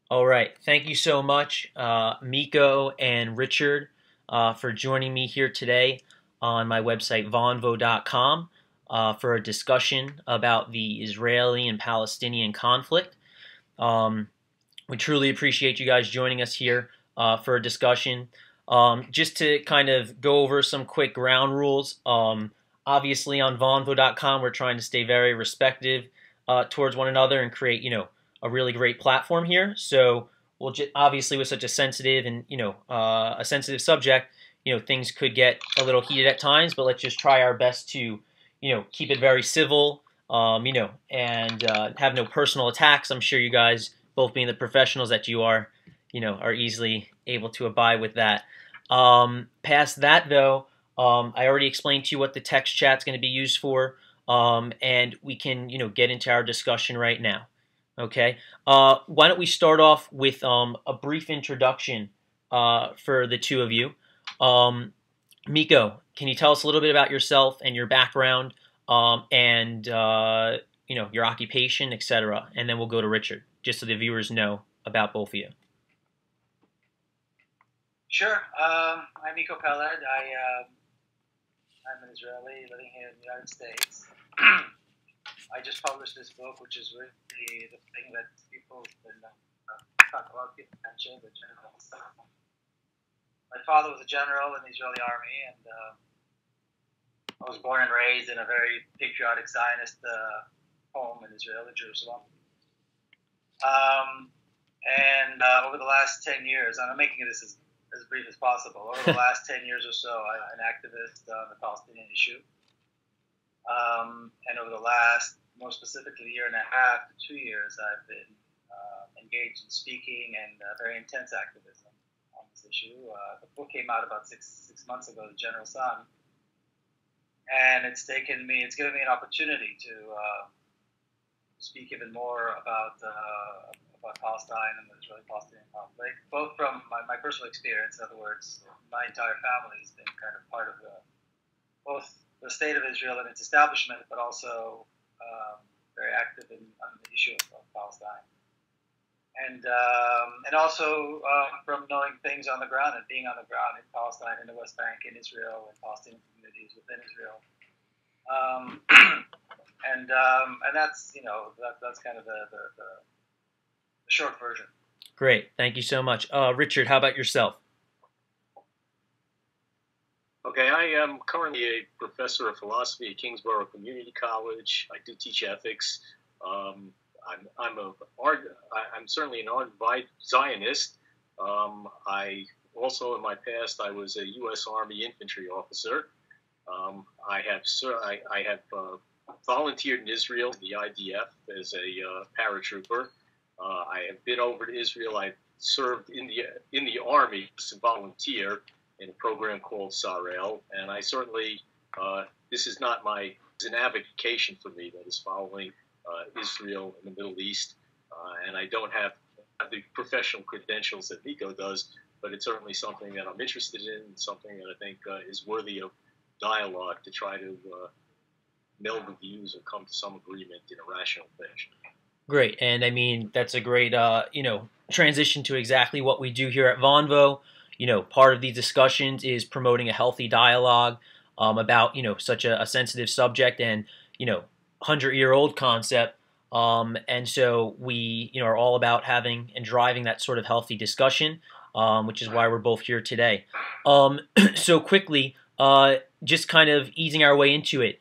All right. Thank you so much, Miko and Richard, for joining me here today on my website, Vonvo.com, for a discussion about the Israeli and Palestinian conflict. Um, we truly appreciate you guys joining us here for a discussion. Just to kind of go over some quick ground rules. Obviously, on Vonvo.com, we're trying to stay very respectful towards one another and create, a really great platform here. So, obviously, with such a sensitive and a sensitive subject, things could get a little heated at times. But let's just try our best to, keep it very civil. And have no personal attacks. I'm sure you guys, both being the professionals that you are easily able to abide with that. Past that, though, I already explained to you what the text chat's going to be used for, and we can, get into our discussion right now. Okay. Why don't we start off with a brief introduction for the two of you? Um, Miko, can you tell us a little bit about yourself and your background, and your occupation, etc., and then we'll go to Richard, just so the viewers know about both of you. Sure. I'm Miko Peled. I'm an Israeli living here in the United States. I just published this book, which is really the thing that people have been talking about, give attention, the general. My father was a general in the Israeli army, and I was born and raised in a very patriotic Zionist home in Israel, in Jerusalem. And over the last 10 years, and I'm making this as brief as possible, over the last 10 years or so, I'm an activist on the Palestinian issue. And over the last, more specifically, year and a half to 2 years, I've been engaged in speaking and very intense activism on this issue. The book came out about six months ago, The General Son, and it's given me an opportunity to speak even more about Palestine and the Israeli-Palestinian conflict, both from my personal experience. In other words, my entire family has been kind of part of both the state of Israel and its establishment, but also very active on the issue of Palestine. And also from knowing things on the ground and being on the ground in Palestine, in the West Bank, in Israel, and Palestinian communities within Israel. And that's that's kind of the short version. Great, thank you so much, Richard. How about yourself? Okay, I am currently a professor of philosophy at Kingsborough Community College. I do teach ethics. I'm certainly an ardent Zionist. I also, in my past, I was a U.S. Army infantry officer. I have volunteered in Israel, the IDF, as a paratrooper. I have been over to Israel. I've served in the Army as a volunteer in a program called Sarel, and I certainly this is not it's an avocation for me that is following Israel and the Middle East, and I don't have the professional credentials that Miko does, but it's certainly something that I'm interested in, and something that I think is worthy of dialogue to try to meld the views or come to some agreement in a rational fashion. Great, and I mean that's a great transition to exactly what we do here at Vonvo. Part of these discussions is promoting a healthy dialogue about such a sensitive subject and 100-year-old concept. And so we are all about having and driving that sort of healthy discussion, which is why we're both here today. So quickly, just kind of easing our way into it.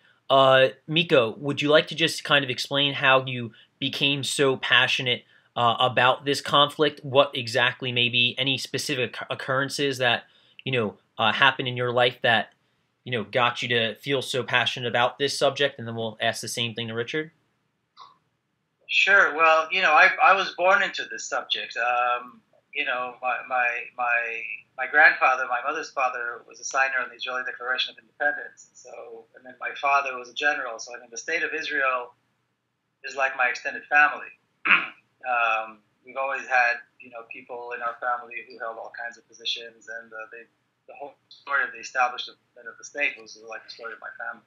Miko, would you like to just kind of explain how you became so passionate about this conflict? What exactly, maybe any specific occurrences that happened in your life that got you to feel so passionate about this subject, and then we'll ask the same thing to Richard. Sure. Well, I was born into this subject. My grandfather, my mother's father, was a signer on the Israeli Declaration of Independence. So, and then my father was a general. So, I mean, the state of Israel is like my extended family. We've always had, people in our family who held all kinds of positions, and the whole story of the establishment of the state was like the story of my family.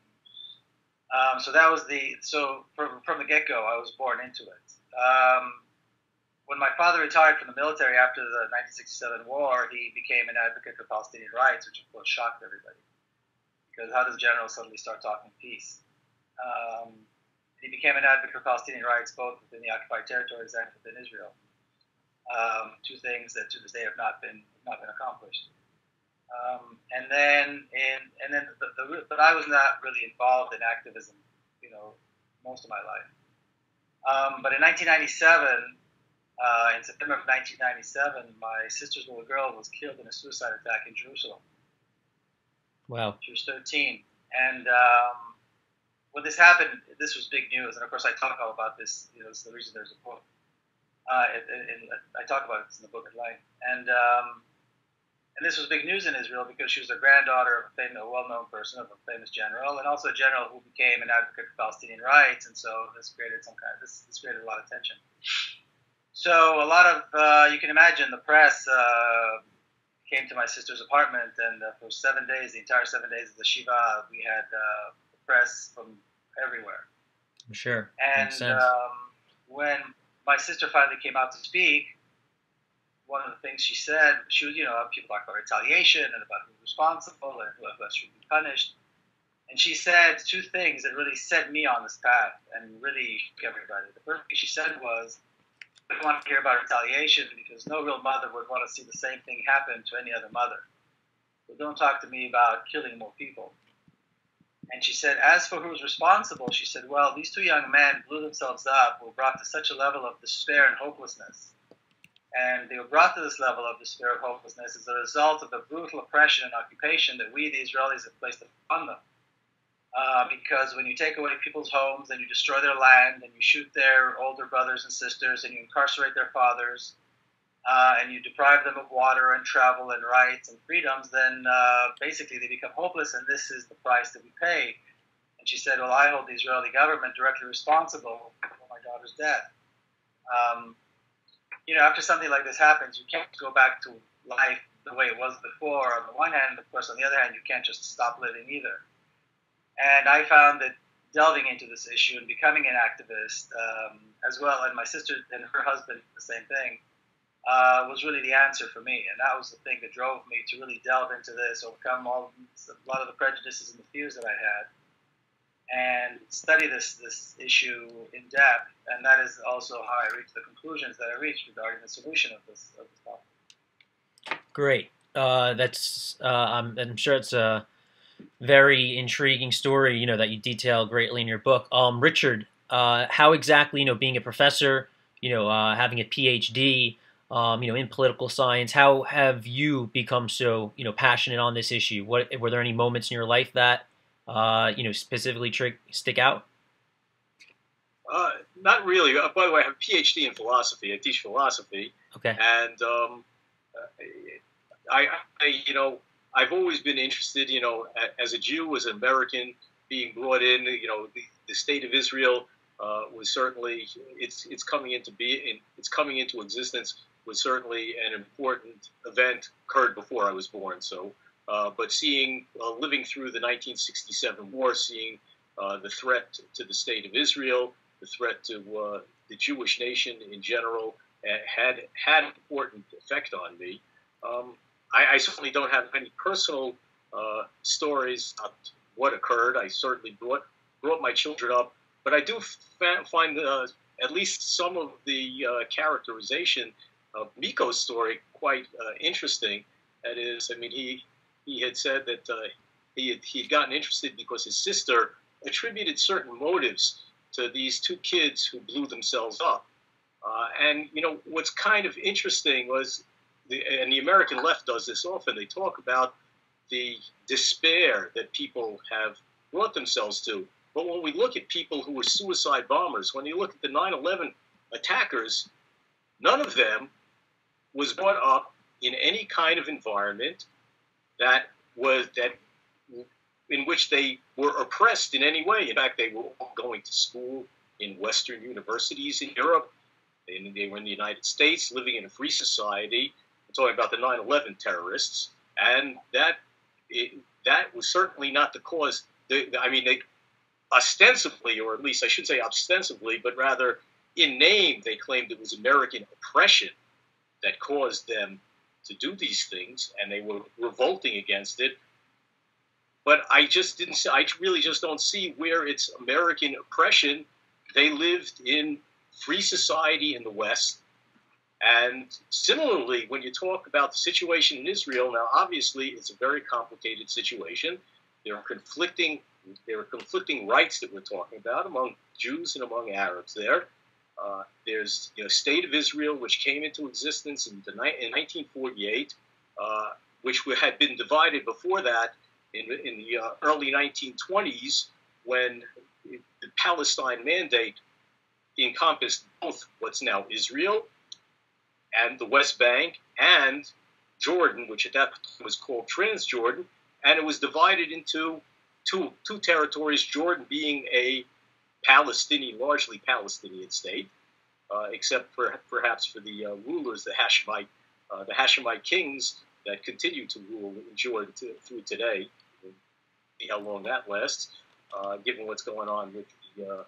So that was from the get-go, I was born into it. When when my father retired from the military after the 1967 war, he became an advocate for Palestinian rights, which of course shocked everybody. Because how does a general suddenly start talking peace? He became an advocate for Palestinian rights both within the occupied territories and within Israel. Two things that to this day have not been accomplished. But I was not really involved in activism, most of my life. But in 1997, in September of 1997, my sister's little girl was killed in a suicide attack in Jerusalem. Wow. She was 13. And when this happened, this was big news. And of course, I talk all about this. It's the reason there's a book. I talk about it in the book at length. And this was big news in Israel because she was the granddaughter of a well-known person, of a famous general, and also a general who became an advocate for Palestinian rights. And so this created this created a lot of tension. So a lot of, you can imagine, the press came to my sister's apartment, and for 7 days, the entire 7 days of the Shiva, we had press from everywhere. Sure. And when my sister finally came out to speak, one of the things she said, she was, people talk about retaliation and about who's responsible and who should be punished. And she said two things that really set me on this path and really shook everybody. The first thing she said was, I don't want to hear about retaliation because no real mother would want to see the same thing happen to any other mother. So don't talk to me about killing more people. And she said, as for who's responsible, she said, well, these two young men blew themselves up, were brought to such a level of despair and hopelessness. And they were brought to this level of despair and hopelessness as a result of the brutal oppression and occupation that we, the Israelis, have placed upon them. Because when you take away people's homes and you destroy their land and you shoot their older brothers and sisters and you incarcerate their fathers and you deprive them of water and travel and rights and freedoms, then basically they become hopeless, and this is the price that we pay. And she said, well, I hold the Israeli government directly responsible for my daughter's death. After something like this happens, you can't go back to life the way it was before on the one hand. Of course, on the other hand, you can't just stop living either. And I found that delving into this issue and becoming an activist as well, and my sister and her husband, the same thing, was really the answer for me. And that was the thing that drove me to really delve into this, overcome a lot of the prejudices and the fears that I had, and study this issue in depth. And that is also how I reached the conclusions that I reached regarding the solution of this topic. Great. I'm sure it's a very intriguing story, that you detail greatly in your book. Richard, how exactly, being a professor, having a PhD, in political science, how have you become so, passionate on this issue? Were there any moments in your life that, specifically stick out? Not really. By the way, I have a PhD in philosophy. I teach philosophy. Okay. And I've always been interested, as a Jew, as an American, being brought in, the state of Israel was certainly, it's coming into existence was certainly an important event, occurred before I was born. So, but living through the 1967 war, seeing the threat to the state of Israel, the threat to the Jewish nation in general, had an important effect on me. I certainly don't have any personal stories about what occurred. I certainly brought my children up, but I do find at least some of the characterization of Miko's story quite interesting. That is, he had said that he had gotten interested because his sister attributed certain motives to these two kids who blew themselves up. And what's kind of interesting was, and the American left does this often, they talk about the despair that people have brought themselves to. But when we look at people who were suicide bombers, when you look at the 9/11 attackers, none of them was brought up in any kind of environment in which they were oppressed in any way. In fact, they were all going to school in Western universities in Europe. They were in the United States, living in a free society. I'm talking about the 9/11 terrorists, and that was certainly not the cause. They ostensibly, or at least I should say ostensibly, but rather in name, they claimed it was American oppression that caused them to do these things, and they were revolting against it. But I really just don't see where it's American oppression. They lived in free society in the West. And similarly, when you talk about the situation in Israel, now obviously it's a very complicated situation. There are conflicting rights that we're talking about among Jews and among Arabs there. There's State of Israel, which came into existence in 1948, which had been divided before that in the early 1920s, when the Palestine Mandate encompassed both what's now Israel and the West Bank and Jordan, which at that time was called Transjordan, and it was divided into two territories, Jordan being a largely Palestinian state, except for perhaps for the rulers, the Hashemite kings that continue to rule in Jordan through today. We'll see how long that lasts, given what's going on with the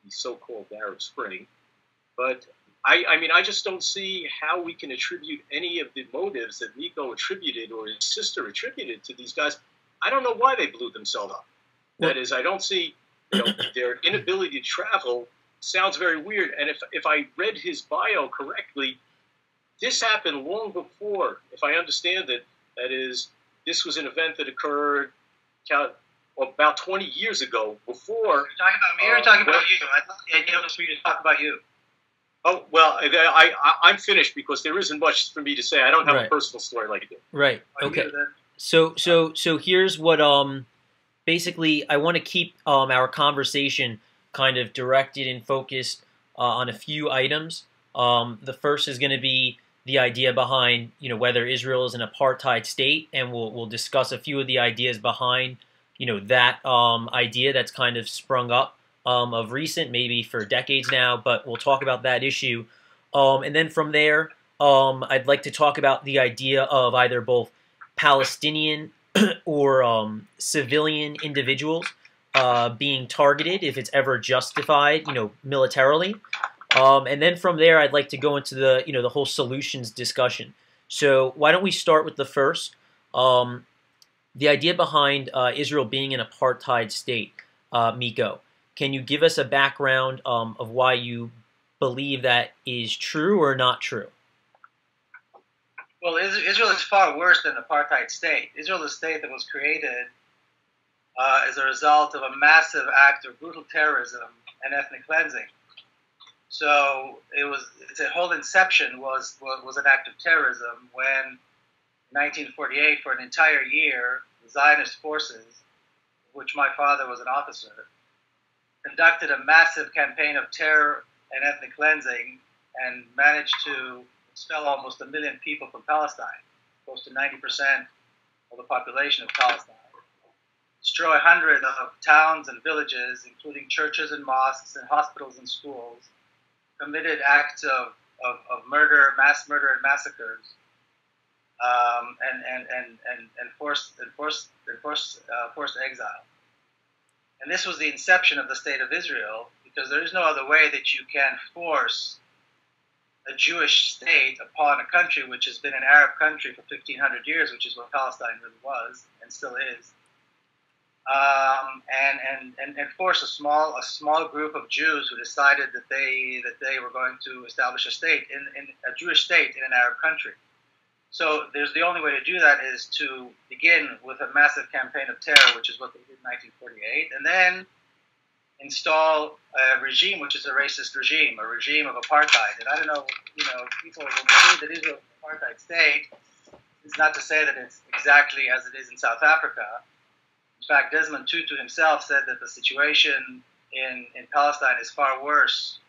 so-called Arab Spring. But I just don't see how we can attribute any of the motives that Miko attributed or his sister attributed to these guys. I don't know why they blew themselves up. That is, I don't see their inability to travel. Sounds very weird. And if I read his bio correctly, this happened long before, if I understand it. That is, this was an event that occurred about 20 years ago. Before. You're talking about me or talking about you? I thought the idea was for you to talk about you. Oh, well, I'm finished because there isn't much for me to say. I don't have a personal story like you do. Right. Okay. So here's what basically I want to keep our conversation kind of directed and focused on a few items. The first is going to be the idea behind whether Israel is an apartheid state, and we'll discuss a few of the ideas behind that idea that's kind of sprung up of recent, maybe for decades now, but we'll talk about that issue. And then from there, I'd like to talk about the idea of either both Palestinian or civilian individuals being targeted, if it's ever justified, militarily. And then from there, I'd like to go into the, the whole solutions discussion. So why don't we start with the first, the idea behind Israel being an apartheid state, Miko. Can you give us a background of why you believe that is true or not true? Well, Israel is far worse than an apartheid state. Israel is a state that was created as a result of a massive act of brutal terrorism and ethnic cleansing. So its whole inception was an act of terrorism when, in 1948, for an entire year, the Zionist forces, of which my father was an officer, conducted a massive campaign of terror and ethnic cleansing and managed to expel almost 1 million people from Palestine, close to 90% of the population of Palestine, destroy hundreds of towns and villages, including churches and mosques and hospitals and schools, committed acts of murder, mass murder and massacres, and forced exile. And this was the inception of the State of Israel, because there is no other way that you can force a Jewish state upon a country which has been an Arab country for 1,500 years, which is what Palestine really was and still is, and force a small group of Jews who decided that they were going to establish a state in a Jewish state in an Arab country. So the only way to do that is to begin with a massive campaign of terror, which is what they did in 1948, and then install a regime which is a racist regime, a regime of apartheid. And I don't know, people will believe that Israel is an apartheid state. It's not to say that it's exactly as it is in South Africa. In fact, Desmond Tutu himself said that the situation in Palestine is far worse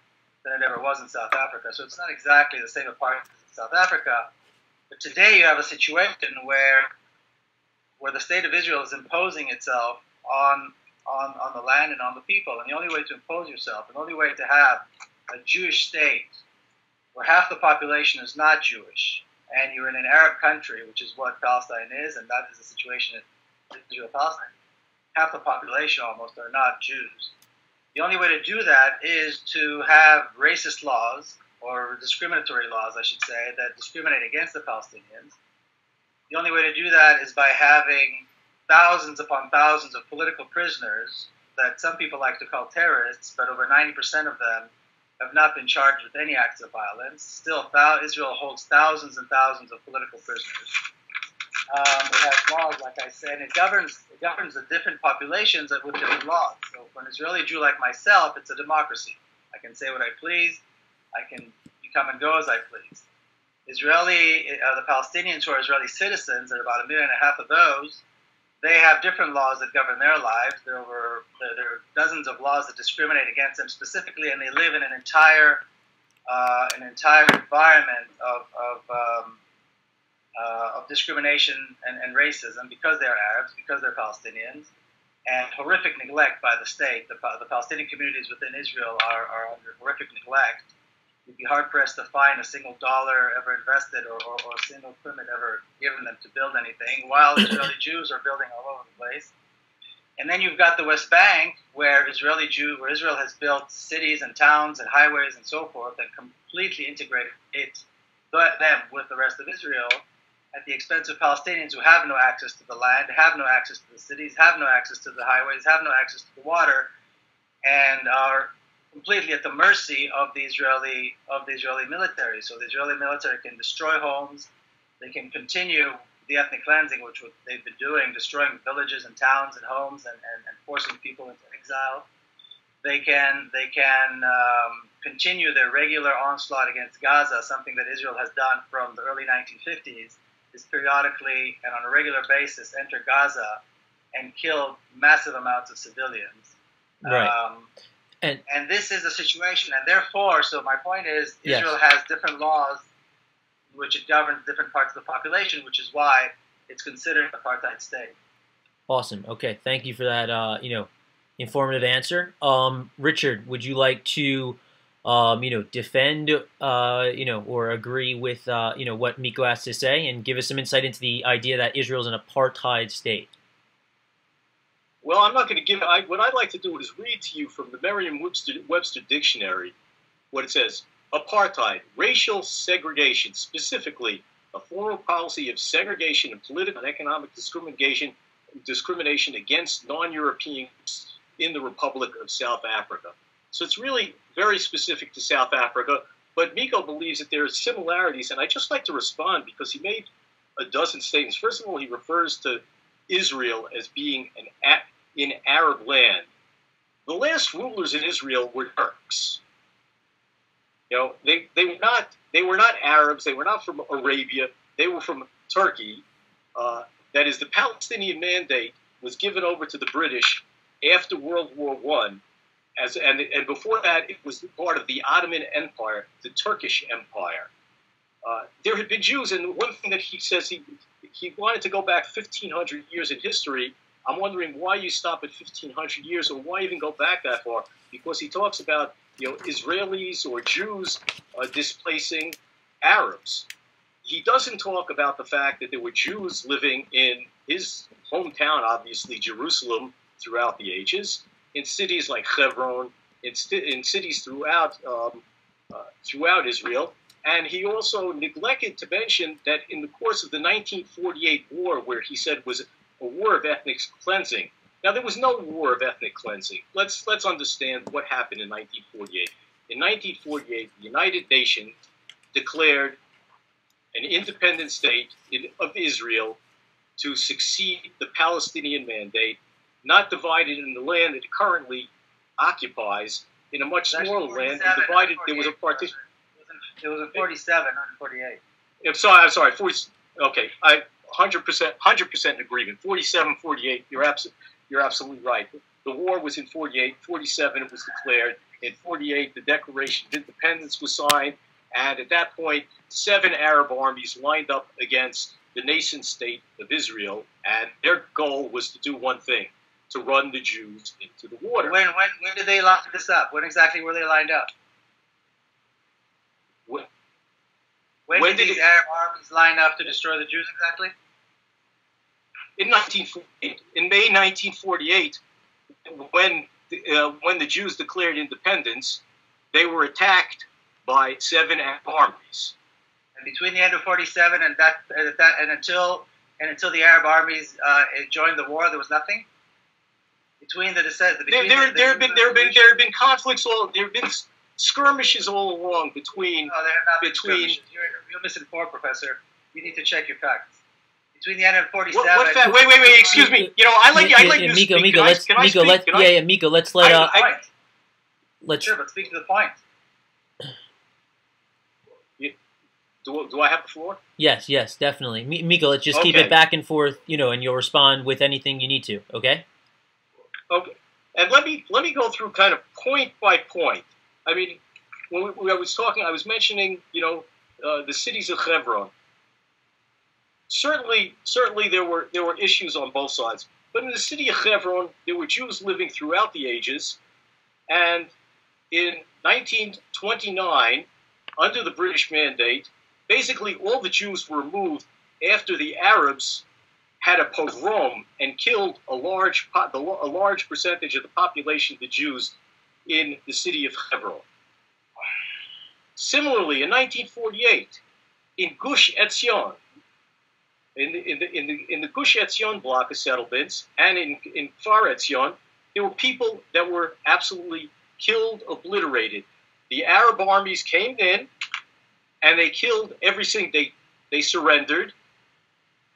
than it ever was in South Africa. So it's not exactly the same apartheid as in South Africa. But today you have a situation where the State of Israel is imposing itself on the land and on the people. And the only way to impose yourself, the only way to have a Jewish state where half the population is not Jewish, and you're in an Arab country, which is what Palestine is, and that is the situation in Israel-Palestine. Half the population almost are not Jews. The only way to do that is to have racist laws, or discriminatory laws, I should say, that discriminate against the Palestinians. The only way to do that is by having thousands upon thousands of political prisoners that some people like to call terrorists, but over 90% of them have not been charged with any acts of violence. Still, Israel holds thousands and thousands of political prisoners. It has laws, like I said, and it governs the different populations with different laws. So for an Israeli Jew like myself, it's a democracy. I can say what I please. I can come and go as I please. The Palestinians who are Israeli citizens, there are about 1.5 million of those, they have different laws that govern their lives. There are dozens of laws that discriminate against them specifically, and they live in an entire environment of discrimination and racism because they're Arabs, because they're Palestinians, and horrific neglect by the state. The Palestinian communities within Israel are under horrific neglect. You'd be hard-pressed to find a single dollar ever invested or a single permit ever given them to build anything, while Israeli Jews are building all over the place. And then you've got the West Bank, where Israel has built cities and towns and highways and so forth, and completely integrated them with the rest of Israel at the expense of Palestinians who have no access to the land, have no access to the cities, have no access to the highways, have no access to the water, and are completely at the mercy of the Israeli military. So the Israeli military can destroy homes, they can continue the ethnic cleansing, which they've been doing, destroying villages and towns and homes and forcing people into exile. They can continue their regular onslaught against Gaza, something that Israel has done from the early 1950s, is periodically and on a regular basis enter Gaza and kill massive amounts of civilians. Right. And this is the situation, and therefore, so my point is, Israel has different laws which it governs different parts of the population, which is why it's considered an apartheid state. Awesome. Okay, thank you for that, informative answer. Richard, would you like to, defend, or agree with, what Miko has to say, and give us some insight into the idea that Israel is an apartheid state? Well, I'm not going to give. What I'd like to do is read to you from the Merriam-Webster dictionary what it says: apartheid, racial segregation, specifically a foreign policy of segregation and political and economic discrimination against non-Europeans in the Republic of South Africa. So it's really very specific to South Africa, but Miko believes that there are similarities, and I'd just like to respond because he made a dozen statements. First of all, he refers to Israel as being in Arab land. The last rulers in Israel were Turks. They were not Arabs. They were not from Arabia. They were from Turkey. That is, the Palestinian Mandate was given over to the British after World War I, and before that it was part of the Ottoman Empire, the Turkish Empire. There had been Jews, and one thing that he says he wanted to go back 1,500 years in history. I'm wondering why you stop at 1,500 years, or why even go back that far? Because he talks about Israelis or Jews displacing Arabs. He doesn't talk about the fact that there were Jews living in his hometown, obviously Jerusalem, throughout the ages, in cities like Hebron, in cities throughout Israel. And he also neglected to mention that in the course of the 1948 war, where he said was a war of ethnic cleansing. Now, there was no war of ethnic cleansing. Let's understand what happened in 1948. In 1948, the United Nations declared an independent state of Israel to succeed the Palestinian Mandate, not divided in the land that it currently occupies, in a much smaller land, and divided. There was a partition. It was in 47, not in 48. I'm sorry. 40. Okay, 100% agreement. 47, 48. You're absolutely right. The war was in 48. 47, it was declared. In 48, the Declaration of Independence was signed, and at that point, 7 Arab armies lined up against the nation state of Israel, and their goal was to do one thing: to run the Jews into the water. When did they line this up? When exactly were they lined up? When did these Arab armies line up to destroy the Jews exactly? In 1948, in May 1948, when when the Jews declared independence, they were attacked by 7 Arab armies. And between the end of 47 and until the Arab armies joined the war, there was nothing. Between the there have been conflicts. There have been skirmishes all along between. No, there have not been skirmishes. You're misinformed, Professor. You need to check your facts. Between the end of 47. What fact? Wait. Excuse me. You know, I like you to speak. Miko, let's Sure, but speak to the point. Do I have the floor? Yes, definitely. Miko, let's just keep it back and forth, and you'll respond with anything you need to, okay? Okay. And let me go through kind of point by point. I mean, when I was mentioning, the cities of Hebron. Certainly there were issues on both sides. But in the city of Hebron, there were Jews living throughout the ages, and in 1929, under the British mandate, basically all the Jews were removed after the Arabs had a pogrom and killed a large percentage of the population of the Jews in the city of Hebron. Similarly, in 1948, in Gush Etzion, in the Gush Etzion block of settlements, and in Kfar Etzion, there were people that were absolutely killed, obliterated. The Arab armies came in, and they killed everything. They surrendered.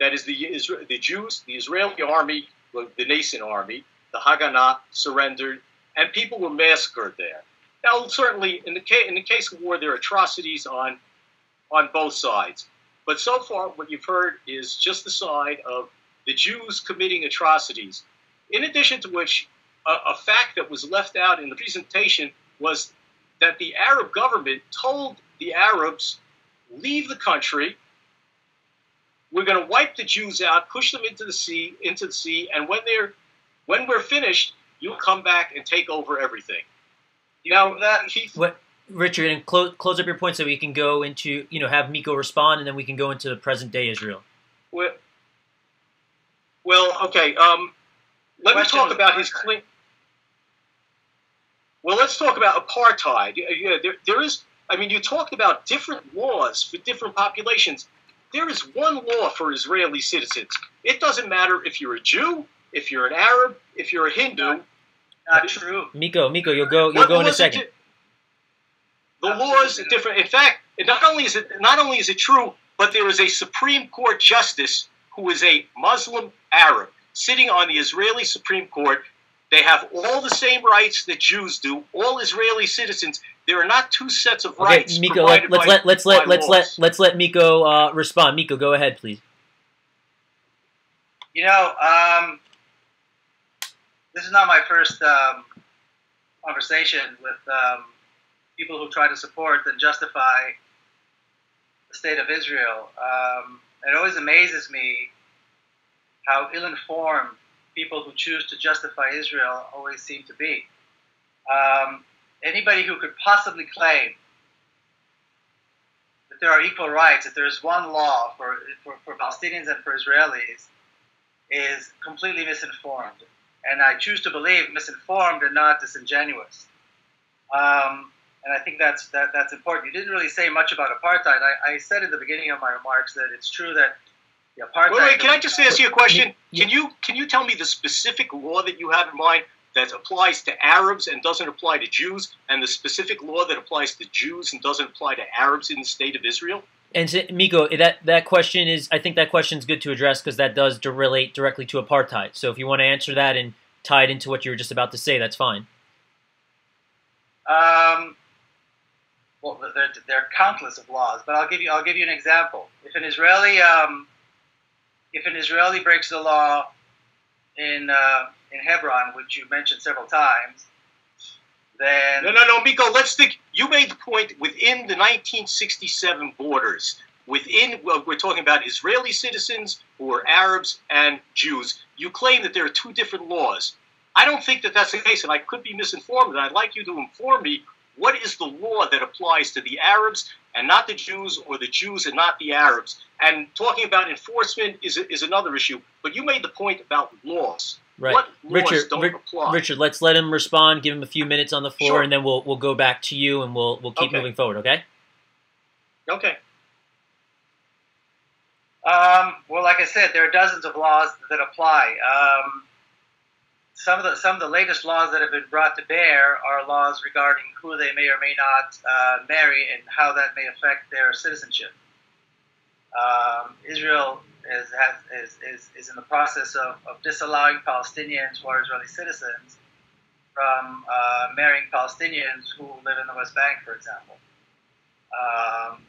That is, the Jews, the Israeli army, the nascent army, the Haganah surrendered, and people were massacred there. Now, certainly, in the case of war, there are atrocities on both sides. But so far, what you've heard is just the side of the Jews committing atrocities. In addition to which, a fact that was left out in the presentation was that the Arab government told the Arabs, leave the country, we're going to wipe the Jews out, push them into the sea, and when we're finished, you'll come back and take over everything. Now, Richard, and close up your point so we can go into, have Miko respond, and then we can go into the present day Israel. Well, okay. Let me talk about his claim. Well, let's talk about apartheid. There is. I mean, you talked about different laws for different populations. There is one law for Israeli citizens. It doesn't matter if you're a Jew, if you're an Arab, if you're a Hindu. Not true. Miko, you'll go in a second. The laws are different. In fact, not only is it true, but there is a Supreme Court justice who is a Muslim Arab sitting on the Israeli Supreme Court. They have all the same rights that Jews do. All Israeli citizens. There are not two sets of rights. Miko, let's let Miko respond. Miko, go ahead, please. This is not my first conversation with people who try to support and justify the state of Israel. It always amazes me how ill-informed people who choose to justify Israel always seem to be. Anybody who could possibly claim that there are equal rights, that there is one law for Palestinians and for Israelis, is completely misinformed. And I choose to believe misinformed and not disingenuous. And I think that's important. You didn't really say much about apartheid. I said in the beginning of my remarks that it's true that the apartheid... Wait, can I just ask you a question? Can you tell me the specific law that you have in mind that applies to Arabs and doesn't apply to Jews, and the specific law that applies to Jews and doesn't apply to Arabs in the state of Israel? And Miko, that question is, I think that question is good to address because that does relate directly to apartheid. So if you want to answer that and tie it into what you were just about to say, that's fine. Well, there are countless of laws, but I'll give you an example. If an Israeli breaks the law in Hebron, which you mentioned several times, then... No, Miko, let's think. You made the point within the 1967 borders. We're talking about Israeli citizens who are Arabs and Jews. You claim that there are two different laws. I don't think that that's the case, and I could be misinformed, and I'd like you to inform me what is the law that applies to the Arabs and not the Jews, or the Jews and not the Arabs. And talking about enforcement is another issue, but you made the point about laws. Right. What laws don't apply? Richard, let's let him respond. Give him a few minutes on the floor, Sure. and then we'll go back to you, and we'll keep Okay. moving forward. Okay. Okay. Well, like I said, there are dozens of laws that apply. Some of the latest laws that have been brought to bear are laws regarding who they may or may not marry and how that may affect their citizenship. Israel is in the process of disallowing Palestinians who are Israeli citizens from marrying Palestinians who live in the West Bank, for example,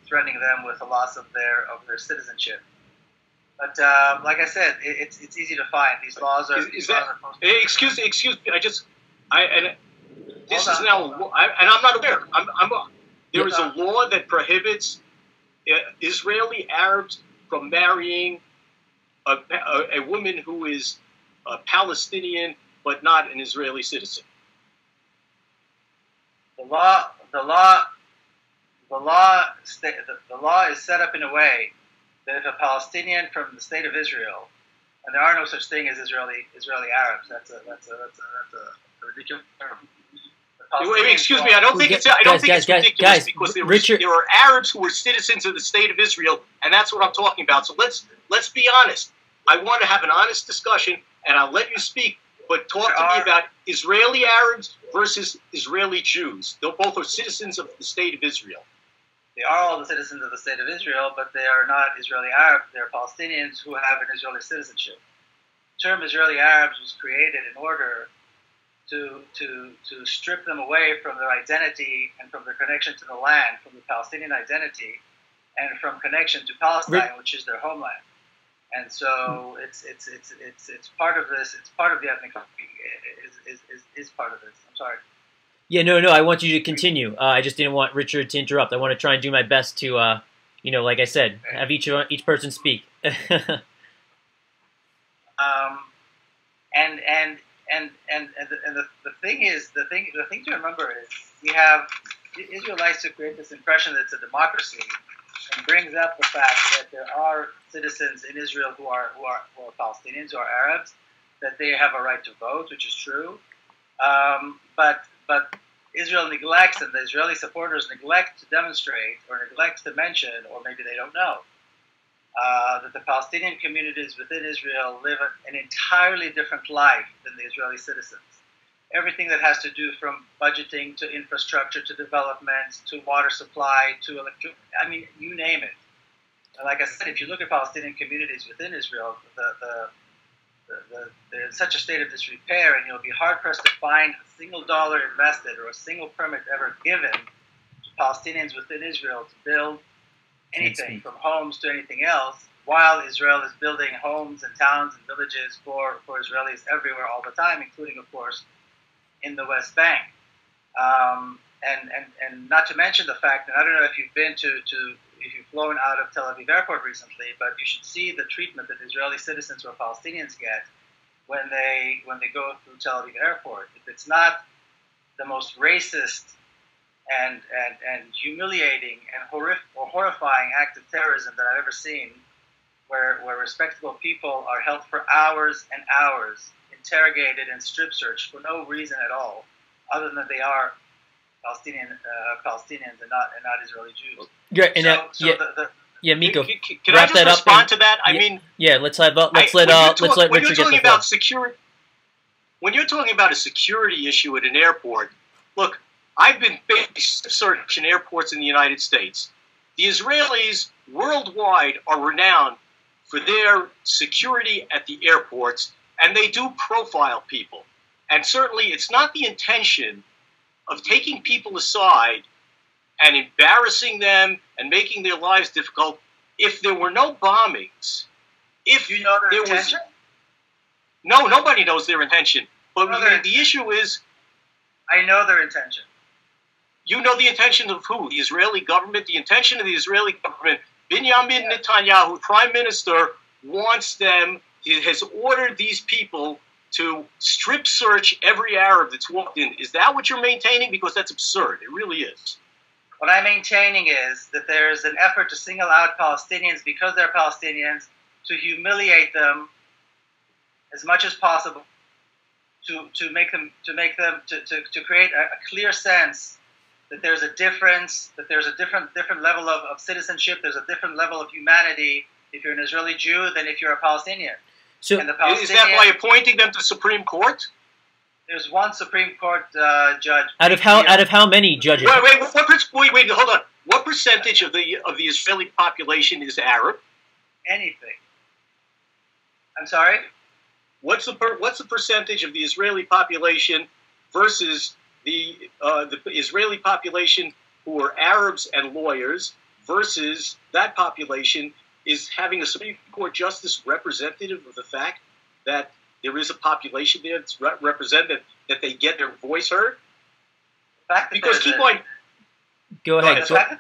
threatening them with the loss of their citizenship. But like I said, it's easy to find. These laws are. Excuse me. This is now, and I'm not aware. There is a law that prohibits Israeli Arabs from marrying a woman who is a Palestinian but not an Israeli citizen. The law is set up in a way that if a Palestinian from the state of Israel, and there are no such thing as Israeli Arabs. That's a ridiculous term. Excuse me, I don't think it's ridiculous because there are Arabs who are citizens of the state of Israel, and that's what I'm talking about. So let's be honest. I want to have an honest discussion, and I'll let you speak, but talk to me about Israeli Arabs versus Israeli Jews. They both are citizens of the state of Israel. They are all the citizens of the state of Israel, but they are not Israeli Arabs. They are Palestinians who have an Israeli citizenship. The term Israeli Arabs was created in order to strip them away from their identity and from their connection to the land, from the Palestinian identity, and from connection to Palestine, which is their homeland. And so it's part of this. It's part of the ethnic is part of this. I'm sorry. Yeah, no, I want you to continue. I just didn't want Richard to interrupt. I want to try and do my best to, like I said, have each person speak. And the thing to remember is Israel likes to create this impression that it's a democracy, and brings up the fact that there are citizens in Israel who are Palestinians, who are Arabs, that they have a right to vote, which is true. But Israel neglects, and the Israeli supporters neglect to demonstrate, or neglect to mention, or maybe they don't know, that the Palestinian communities within Israel live an entirely different life than the Israeli citizens. Everything that has to do from budgeting to infrastructure to development to water supply to electricity, I mean, you name it. And like I said, if you look at Palestinian communities within Israel, they're in such a state of disrepair, and you'll be hard-pressed to find a single dollar invested or a single permit ever given to Palestinians within Israel to build anything, from homes to anything else, while Israel is building homes and towns and villages for Israelis everywhere all the time, including, of course, in the West Bank. And not to mention the fact, and I don't know if you've been if you've flown out of Tel Aviv airport recently, but you should see the treatment that Israeli citizens or Palestinians get when they go through Tel Aviv airport. If it's not the most racist and humiliating and horrifying act of terrorism that I've ever seen, where respectable people are held for hours and hours, interrogated and strip searched for no reason at all, other than they are Palestinians and not Israeli Jews. Yeah, and Miko. Can I just respond to that? I mean, let's let Richard get the floor. When you're talking about a security issue at an airport, look, I've been searching airports in the United States. The Israelis worldwide are renowned for their security at the airports, and they do profile people. And certainly, it's not the intention of taking people aside and embarrassing them and making their lives difficult. If there were no bombings, if you know their intention? No, nobody knows their intention. But the issue is, I know their intention. You know the intention of who? The Israeli government. The intention of the Israeli government. Benjamin Netanyahu, Prime Minister, wants them. He has ordered these people to strip search every Arab that's walked in. Is that what you're maintaining? Because that's absurd. It really is. What I'm maintaining is that there is an effort to single out Palestinians because they're Palestinians, to humiliate them as much as possible, to create a clear sense that there's a difference, that there's a different level of citizenship, there's a different level of humanity if you're an Israeli Jew than if you're a Palestinian. So is that by appointing them to Supreme Court? There's one Supreme Court judge. Out of how many judges? Wait, hold on. What percentage of the Israeli population is Arab? Anything. I'm sorry? What's the percentage of the Israeli population versus the Israeli population who are Arabs and lawyers versus that population is having a Supreme Court justice representative of the fact that there is a population there that's represented, that they get their voice heard? Because keep going. Go ahead. The fact that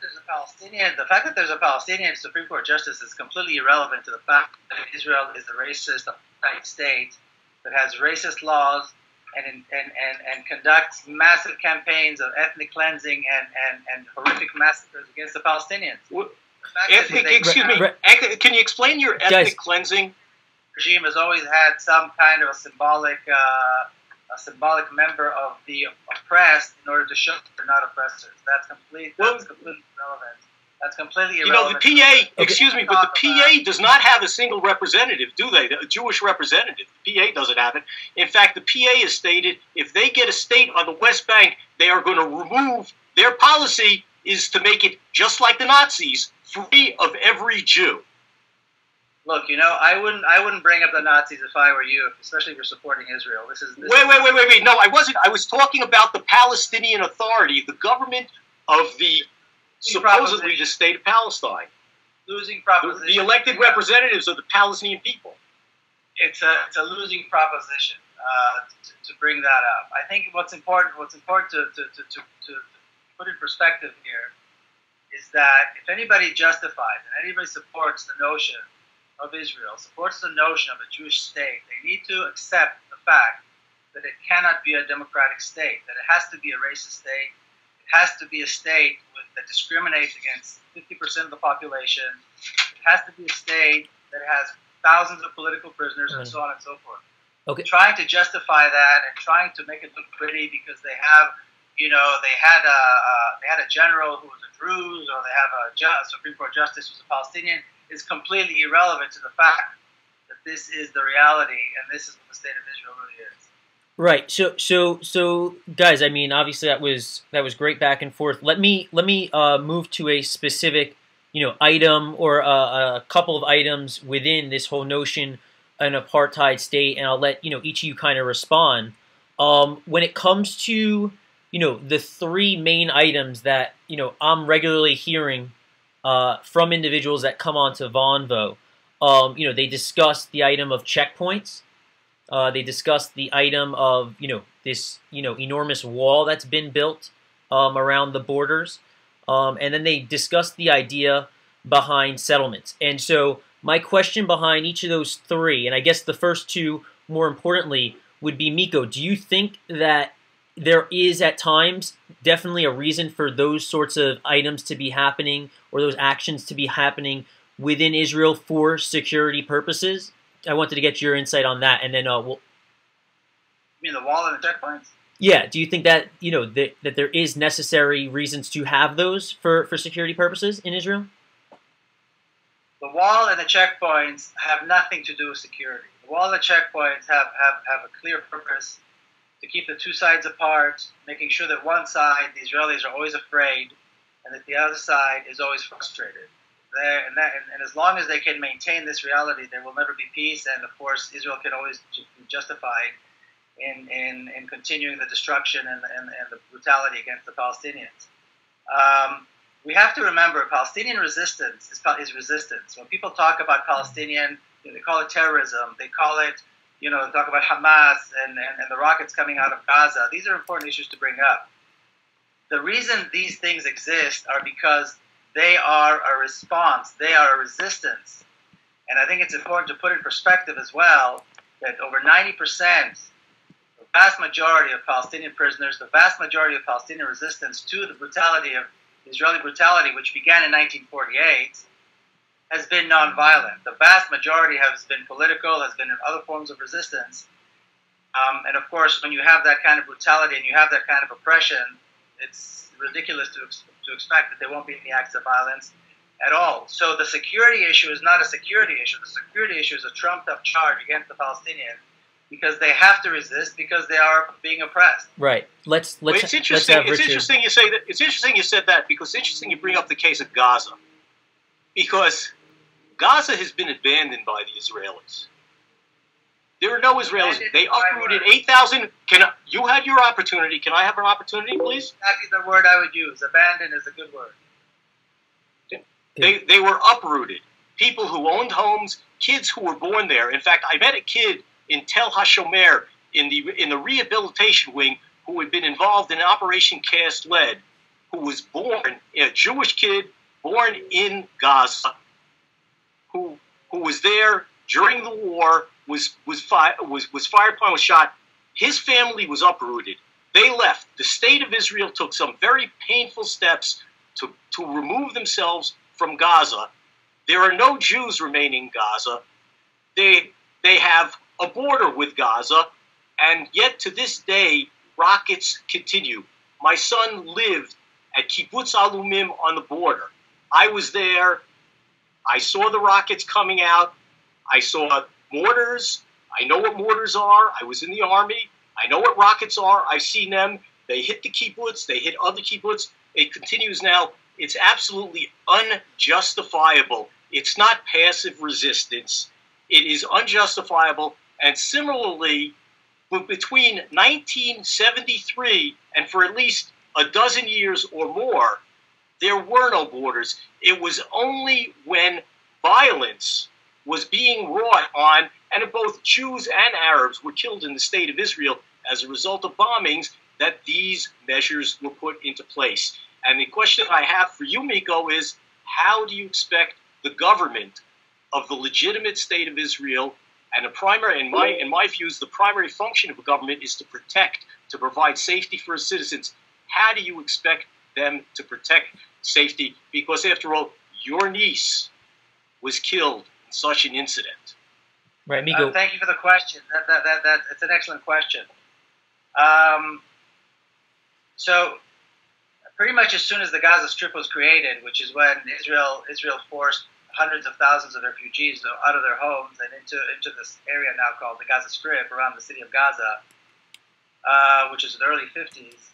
there's a Palestinian Supreme Court justice is completely irrelevant to the fact that Israel is a racist state that has racist laws and conducts massive campaigns of ethnic cleansing and horrific massacres against the Palestinians. Excuse me. Can you explain your ethnic cleansing? Regime has always had some kind of a symbolic member of the oppressed in order to show they're not oppressors. That's completely irrelevant. That's completely irrelevant. The PA, excuse me, but the PA does not have a single representative, do they? A Jewish representative. The PA doesn't have it. In fact, the PA has stated if they get a state on the West Bank, they are going to remove, their policy is to make it just like the Nazis, free of every Jew. Look, I wouldn't bring up the Nazis if I were you, especially if you're supporting Israel. Wait. No, I wasn't. I was talking about the Palestinian Authority, the government of the supposedly the state of Palestine. Losing proposition. The elected representatives of the Palestinian people. It's a losing proposition to bring that up. I think what's important to put in perspective here is that if anybody justifies and anybody supports the notion of Israel, supports the notion of a Jewish state, they need to accept the fact that it cannot be a democratic state, that it has to be a racist state, it has to be a state that discriminates against 50% of the population, it has to be a state that has thousands of political prisoners, and so on and so forth. Okay. Trying to justify that and trying to make it look pretty because they have, they had a general who was a Druze, or they have a Supreme Court justice who's a Palestinian, is completely irrelevant to the fact that this is the reality and this is what the state of Israel really is. Right. So, guys. I mean, obviously that was great back and forth. Let me move to a specific, item or a couple of items within this whole notion an apartheid state, and I'll let each of you kind of respond. When it comes to the three main items that I'm regularly hearing from individuals that come onto Vonvo, they discuss the item of checkpoints. They discuss the item of this enormous wall that's been built around the borders, and then they discuss the idea behind settlements. And so my question behind each of those three, and I guess the first two more importantly, would be Miko. Do you think that there is at times definitely a reason for those sorts of items to be happening or those actions to be happening within Israel for security purposes? I wanted to get your insight on that, and then we'll. You mean the wall and the checkpoints? Yeah. Do you think that that there is necessary reasons to have those for security purposes in Israel? The wall and the checkpoints have nothing to do with security. The wall and the checkpoints have a clear purpose to keep the two sides apart, making sure that one side, the Israelis, are always afraid, and that the other side is always frustrated. And as long as they can maintain this reality, there will never be peace, and of course Israel can always be justified in continuing the destruction and the brutality against the Palestinians. We have to remember Palestinian resistance is resistance. When people talk about Palestinian, they call it terrorism, they call it, they talk about Hamas and the rockets coming out of Gaza. These are important issues to bring up. The reason these things exist are because they are a response. They are a resistance. And I think it's important to put in perspective as well that over 90%, the vast majority of Palestinian prisoners, the vast majority of Palestinian resistance to the brutality of Israeli brutality, which began in 1948, has been nonviolent. The vast majority has been political, has been in other forms of resistance. And of course, when you have that kind of brutality and you have that kind of oppression, it's ridiculous to expect that there won't be any acts of violence at all. So the security issue is not a security issue. The security issue is a trumped-up charge against the Palestinians because they have to resist because they are being oppressed. Right. Let's it's interesting. have it's Richard. interesting you say that. It's interesting you said that because it's interesting you bring up the case of Gaza, because Gaza has been abandoned by the Israelis. There are no Israelis. They uprooted 8,000. You had your opportunity? Can I have an opportunity, please? Exactly the word I would use. Abandoned is a good word. They were uprooted. People who owned homes, kids who were born there. In fact, I met a kid in Tel HaShomer in the rehabilitation wing who had been involved in Operation Cast Lead, who was born, a Jewish kid born in Gaza, who was there during the war, was fired upon, was shot. His family was uprooted. They left. The state of Israel took some very painful steps to remove themselves from Gaza. There are no Jews remaining in Gaza. They have a border with Gaza, and yet to this day, rockets continue. My son lived at Kibbutz Alumim on the border. I was there. I saw the rockets coming out. I saw mortars. I know what mortars are. I was in the army. I know what rockets are. I've seen them. They hit the kibbutz. They hit other kibbutz. It continues now. It's absolutely unjustifiable. It's not passive resistance. It is unjustifiable. And similarly, between 1973 and for at least a dozen years or more, there were no borders. It was only when violence was being wrought on, and both Jews and Arabs were killed in the state of Israel as a result of bombings, that these measures were put into place. And the question I have for you, Miko, is how do you expect the government of the legitimate state of Israel, and the primary, in my views, the primary function of a government is to protect, to provide safety for its citizens. How do you expect them to protect safety? Because after all, your niece was killed in such an incident. Right, Miko. Thank you for the question. It's an excellent question. So pretty much as soon as the Gaza Strip was created, which is when Israel forced hundreds of thousands of refugees out of their homes and into this area now called the Gaza Strip around the city of Gaza, which is in the early 50s,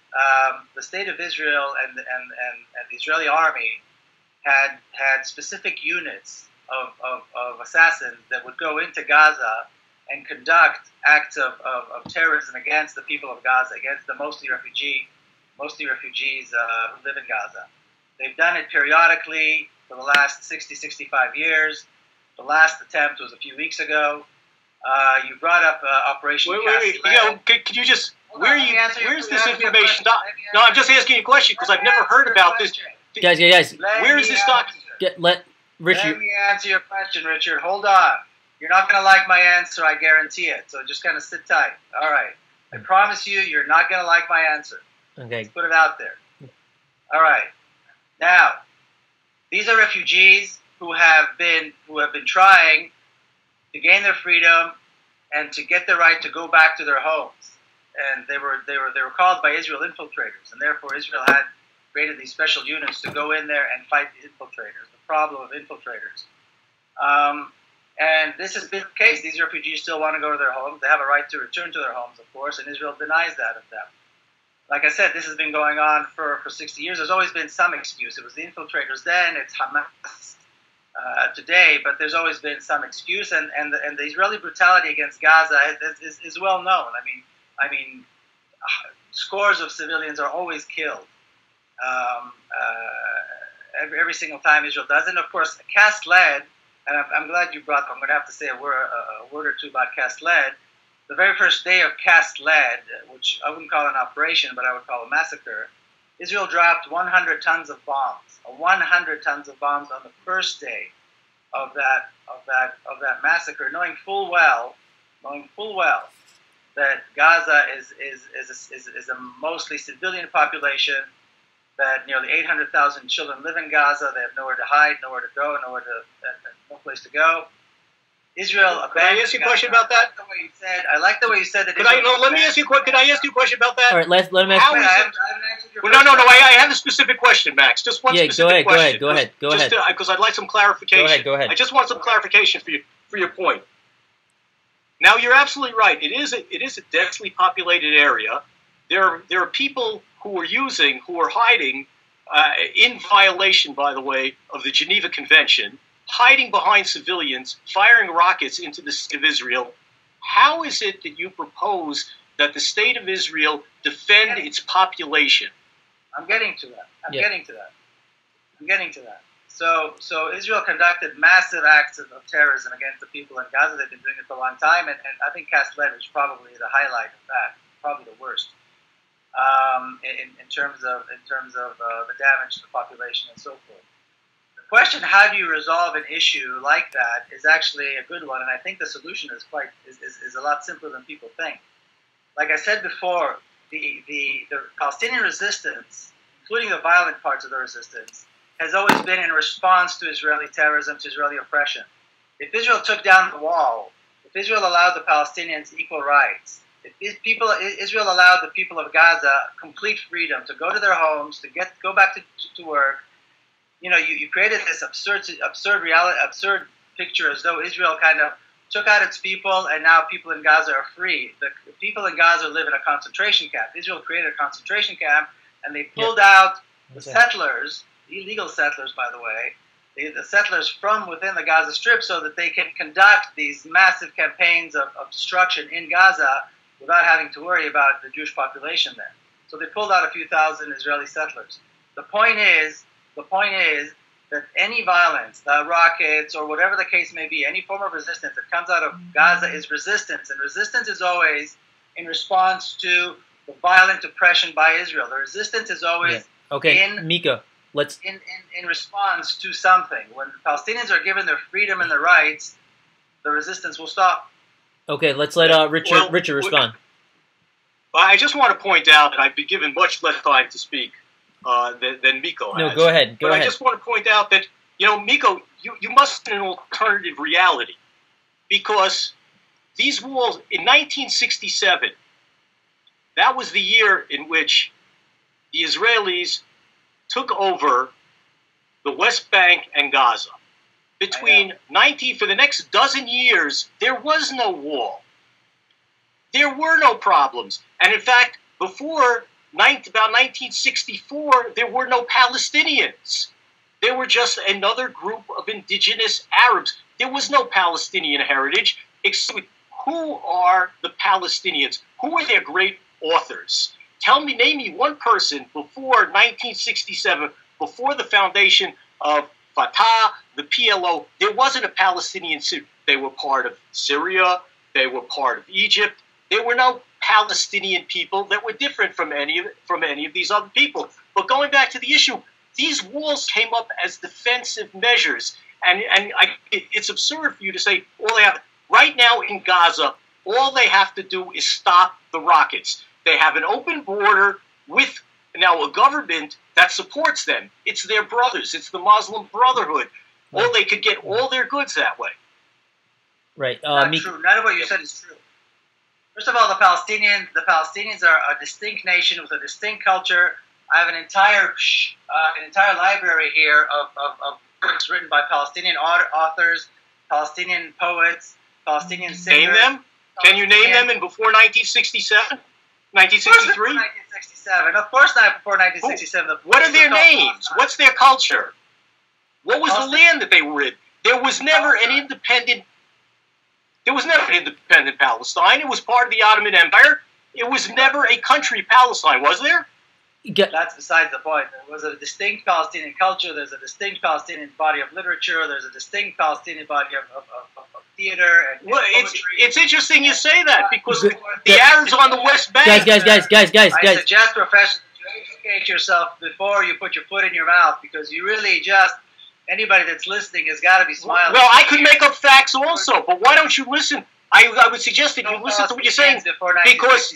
the state of Israel and the Israeli army had specific units of assassins that would go into Gaza and conduct acts of terrorism against the people of Gaza, against the mostly refugees who live in Gaza. They've done it periodically for the last 60, 65 years. The last attempt was a few weeks ago. You brought up Operation Cast Lead. Could you just, where's this information? No, I'm just asking you a question because I've never heard about this. Guys. Where is this document? Let Richard. Let me answer your question, Richard. Hold on. You're not going to like my answer, I guarantee it. So just kind of sit tight. All right. I promise you're not going to like my answer. Okay. Let's put it out there. All right. Now, these are refugees who have been trying to gain their freedom and to get the right to go back to their homes. And they were called by Israel infiltrators, and therefore Israel had created these special units to go in there and fight the infiltrators, the problem of infiltrators. And this has been the case. These refugees still want to go to their homes. They have a right to return to their homes, of course, and Israel denies that of them. Like I said, this has been going on for 60 years. There's always been some excuse. It was the infiltrators then, it's Hamas today, but there's always been some excuse. And the Israeli brutality against Gaza is well known. I mean, scores of civilians are always killed every single time Israel does it. And of course, Cast Lead, and I'm glad you brought up, I'm going to have to say a word or two about Cast Lead. The very first day of Cast Lead, which I wouldn't call an operation, but I would call a massacre, Israel dropped 100 tons of bombs, 100 tons of bombs on the first day of that massacre, knowing full well that Gaza is a mostly civilian population, that nearly 800,000 children live in Gaza. They have nowhere to hide, nowhere to go, no place to go. Israel. Could I ask you a question about that? I like the way you said that. Could I ask you a question about that? All right, let him ask. How is it? Well, no. I have a specific question, Max. Just one specific question. Go ahead. Because I'd like some clarification. Go ahead. I just want some clarification for your point. Now, you're absolutely right. It is a densely populated area. There are people who are hiding in violation, by the way, of the Geneva Convention, hiding behind civilians, firing rockets into the state of Israel. How is it that you propose that the state of Israel defend its population? I'm getting to that. I'm getting to that. So Israel conducted massive acts of terrorism against the people in Gaza. They've been doing it for a long time, and I think Cast Lead is probably the highlight of that, probably the worst in terms of the damage to the population and so forth. The question, how do you resolve an issue like that, is actually a good one, and I think the solution is a lot simpler than people think. Like I said before, the Palestinian resistance, including the violent parts of the resistance, has always been in response to Israeli terrorism, to Israeli oppression. If Israel took down the wall, if Israel allowed the Palestinians equal rights, if Israel allowed the people of Gaza complete freedom to go to their homes, to go back to work, you created this absurd picture as though Israel kind of took out its people and now people in Gaza are free. The people in Gaza live in a concentration camp. Israel created a concentration camp, and they pulled out the settlers, illegal settlers, by the way, the settlers from within the Gaza Strip, so that they can conduct these massive campaigns of destruction in Gaza without having to worry about the Jewish population there. So they pulled out a few thousand Israeli settlers. The point is that any violence, the rockets or whatever the case may be, any form of resistance that comes out of Gaza is resistance, and resistance is always in response to the violent oppression by Israel. The resistance is always Miko. In response to something. When the Palestinians are given their freedom and their rights, the resistance will stop. Okay, let's let Richard respond. I just want to point out that I've been given much less time to speak than Miko has. No, go ahead. I just want to point out that, Miko, you must have an alternative reality, because these walls, in 1967, that was the year in which the Israelis took over the West Bank and Gaza. For the next dozen years, there was no wall. There were no problems. And in fact, before about 1964, there were no Palestinians. They were just another group of indigenous Arabs. There was no Palestinian heritage. Who are the Palestinians? Who are their great authors? Name me one person before 1967, before the foundation of Fatah, the PLO. There wasn't a Palestinian city. They were part of Syria. They were part of Egypt. There were no Palestinian people that were different from any of these other people. But going back to the issue, these walls came up as defensive measures, and it's absurd for you to say all they have right now in Gaza. All they have to do is stop the rockets. They have an open border with now a government that supports them. It's their brothers. It's the Muslim Brotherhood. Right. Or they could get all their goods that way. Right. Not true. None of what you said is true. First of all, the Palestinians are a distinct nation with a distinct culture. I have an entire library here of books written by Palestinian authors, Palestinian poets, Palestinian singers. Name them? Can you name them in before 1967? 1963? 1967. Of course not before 1967. What are their names? What's their culture? What was the land that they were in? There was never an independent Palestine. It was part of the Ottoman Empire. It was never a country, Palestine, was there? That's besides the point. There was a distinct Palestinian culture. There's a distinct Palestinian body of literature. There's a distinct Palestinian body of theater and poetry. It's interesting you say that, because the Arabs on the West Bank... Guys. I suggest, professionals, that you educate yourself before you put your foot in your mouth, because you really just... Anybody that's listening has got to be smiling. Well, I could make up facts also, but why don't you listen? I would suggest that you listen to what you're saying, because...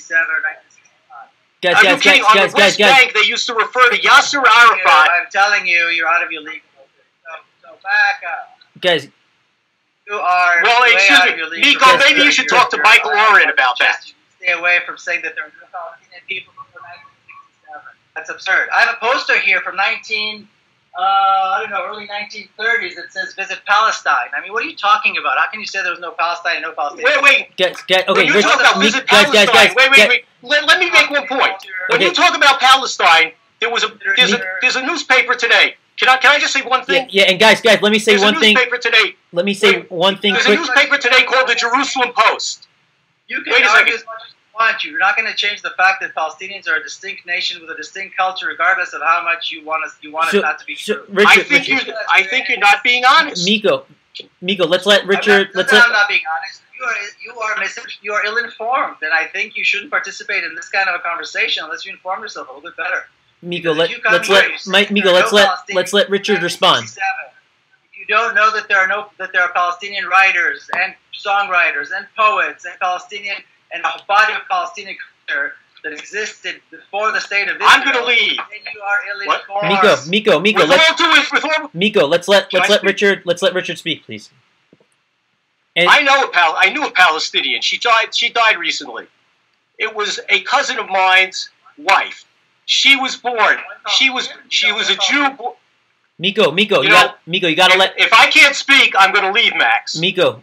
I'm kidding. On the West Bank, they used to refer to Yasser Arafat. I'm telling you, you're out of your league. So back up. Guys, You are well, excuse me, Miko. Maybe you should talk to Michael Oren about that. Stay away from saying that there are no Palestinian people before 1967. That's absurd. I have a poster here from early 1930s that says "Visit Palestine." I mean, what are you talking about? How can you say there was no Palestine and no Palestinians? Wait. Okay, when you talk about visit Palestine, wait. Let me make one point. When you talk about Palestine, there's a newspaper today. Can I just say one thing? Yeah, and guys, let me say one thing. There's a newspaper today. Let me say one thing. There's a newspaper today called the Jerusalem Post. You can argue as much as you want. You're not going to change the fact that Palestinians are a distinct nation with a distinct culture, regardless of how much you want it not to be true. Richard, I think you're not being honest. Miko, let's let Richard. I'm not being honest. You are ill-informed, and I think you shouldn't participate in this kind of a conversation unless you inform yourself a little bit better. Miko, let's let Richard respond. If you don't know that there are Palestinian writers and songwriters and poets and Palestinian and a body of Palestinian culture that existed before the state of Israel, I'm going to leave. Then you are ill-informed. Miko, let's let Richard speak, please. And I knew a Palestinian. She died recently. It was a cousin of mine's wife. She was born. She was a Jew. Miko, you gotta let. If I can't speak, I'm gonna leave, Max. Miko,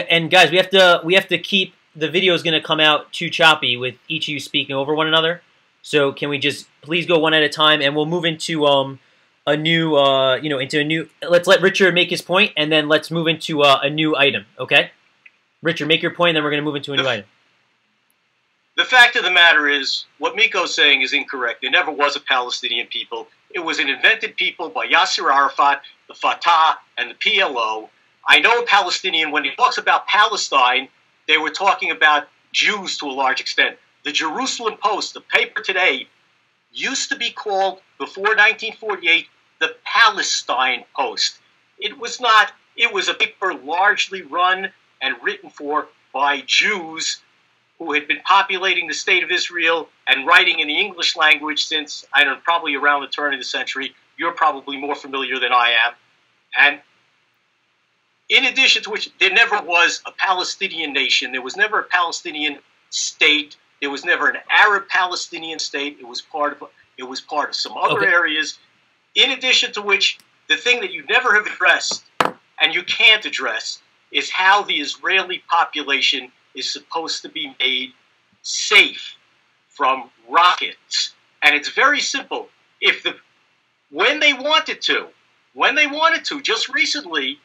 and guys, we have to keep the video is gonna come out too choppy with each of you speaking over one another. So can we just please go one at a time, and we'll move into a new Let's let Richard make his point, and then let's move into a new item. Okay, Richard, make your point, and then we're gonna move into a new item. The fact of the matter is, what Miko's saying is incorrect. There never was a Palestinian people. It was an invented people by Yasser Arafat, the Fatah, and the PLO. I know a Palestinian, when he talks about Palestine, they were talking about Jews to a large extent. The Jerusalem Post, the paper today, used to be called, before 1948, the Palestine Post. It was not. It was a paper largely run and written for by Jews who had been populating the state of Israel and writing in the English language since, I don't know, probably around the turn of the century. You're probably more familiar than I am. And in addition to which, there never was a Palestinian nation. There was never a Palestinian state. There was never an Arab Palestinian state. It was part of some other areas. In addition to which, the thing that you never have addressed, and you can't address, is how the Israeli population is supposed to be made safe from rockets. And it's very simple. When they wanted to, just recently,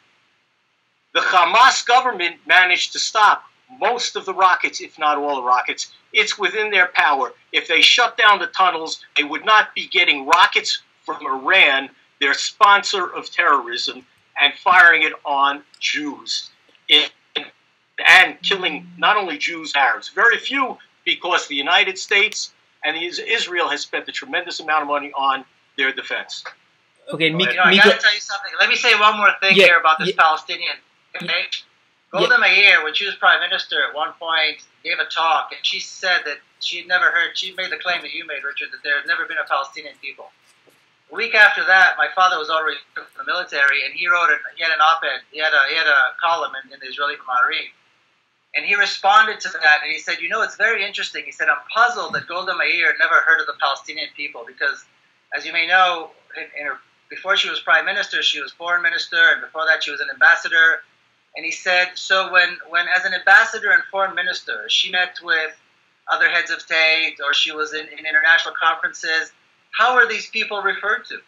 the Hamas government managed to stop most of the rockets, if not all the rockets. It's within their power. If they shut down the tunnels, they would not be getting rockets from Iran, their sponsor of terrorism, and firing it on Jews. And killing not only Jews, Arabs. Very few, because the United States and Israel has spent a tremendous amount of money on their defense. Okay, I got to tell you something. Let me say one more thing here about this Palestinian. Okay? Golda Meir, when she was prime minister, at one point gave a talk, and she said that she'd never heard. She made the claim that you made, Richard, that there had never been a Palestinian people. A week after that, my father was already in the military, and he had an op-ed. He had a column in the Israeli Pro-Palestinian. And he responded to that, and he said, it's very interesting. He said, I'm puzzled that Golda Meir never heard of the Palestinian people because, as you may know, before she was prime minister, she was foreign minister, and before that she was an ambassador. And he said, so when as an ambassador and foreign minister, she met with other heads of state or she was in international conferences, how are these people referred to?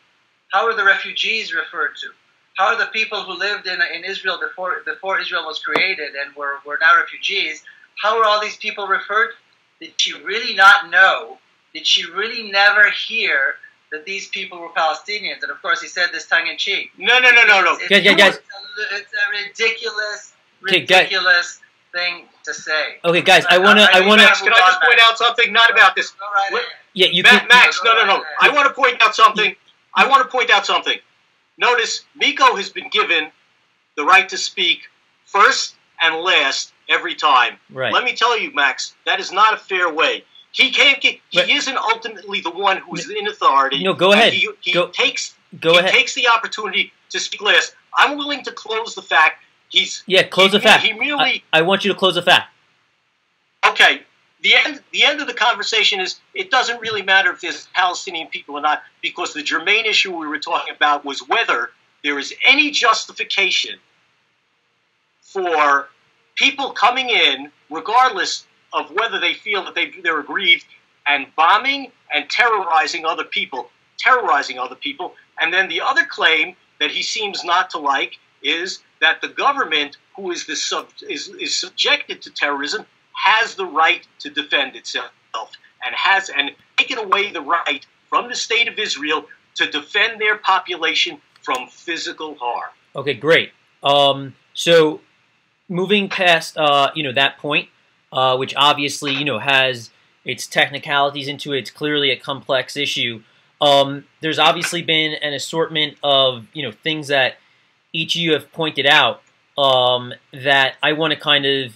How are the refugees referred to? How are the people who lived in Israel before Israel was created and were now refugees, how are all these people referred to? Did she really not know? Did she really never hear that these people were Palestinians? And of course, he said this tongue-in-cheek. No. Guys. It's a ridiculous thing to say. Okay, guys, I want to. Max, can I just point out something? Not about this. Go right ahead. Yeah, you Max, no. I want to point out something. Notice, Miko has been given the right to speak first and last every time. Right. Let me tell you, Max, that is not a fair way. He isn't ultimately the one who's in authority. No, go ahead. He takes the opportunity to speak last. I'm willing to close the fact. Close the fact. He merely. I want you to close the fact. Okay. The end of the conversation is it doesn't really matter if there's Palestinian people or not, because the germane issue we were talking about was whether there is any justification for people coming in, regardless of whether they feel that they're aggrieved, and bombing and terrorizing other people. And then the other claim that he seems not to like is that the government, who is is subjected to terrorism, has the right to defend itself and taken away the right from the state of Israel to defend their population from physical harm. Okay, great. So moving past that point, which obviously has its technicalities into it, it's clearly a complex issue. There's obviously been an assortment of things that each of you have pointed out that I want to kind of